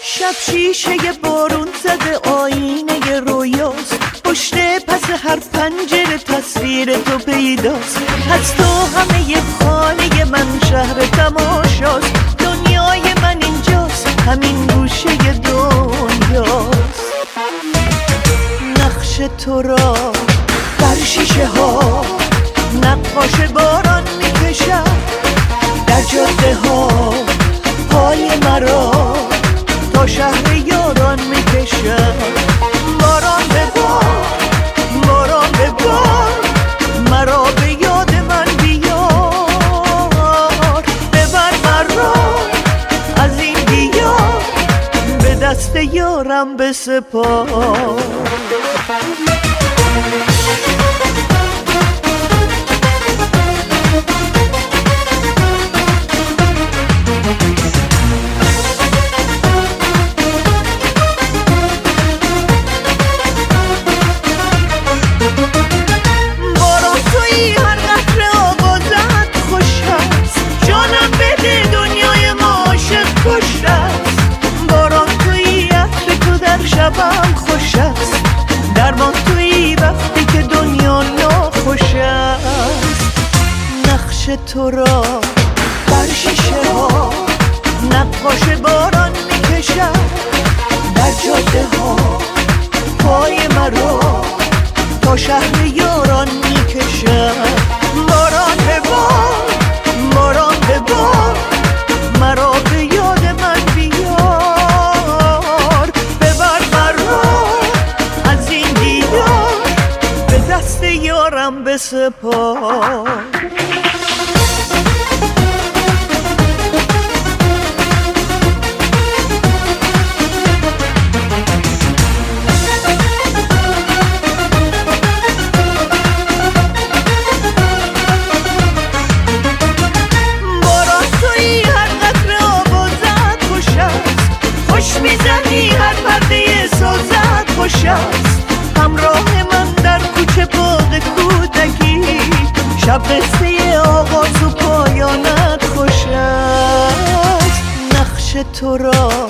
شب شیشه بارون زده آینه رویاست، پشت پس هر پنجره تصویر تو پیداست. از تو همه خانه من شهر تماشاست، دنیای من اینجاست، همین گوشه دنیاست. نقش تو را بر شیشه ها نقاش باران میکشد، در جاده ها پای مرا تا شهر یاران میکشد. باران به بار، باران به بار، مرا به یاد من بیار. ببر مرا از این دیار، به دست یارم بسپار. شبم خوش است، درمان تویی وقتی که دنیا ناخوش است. نقش تو را بر شیشه ها نقاش باران میکشد، در جاده ها پای مرا تا شهر یاران میکشد. باران به بار، باران به بار، مرا به یاد من بیار. دست یارم بسپار. باران تویی هر قطره آب و زد خوش است، خوش میزنی هر پرده سازد خوش است. همراه من در کوچه باغ کودکی، شب قصه آغاز و پایانت خوش است. نقش تو را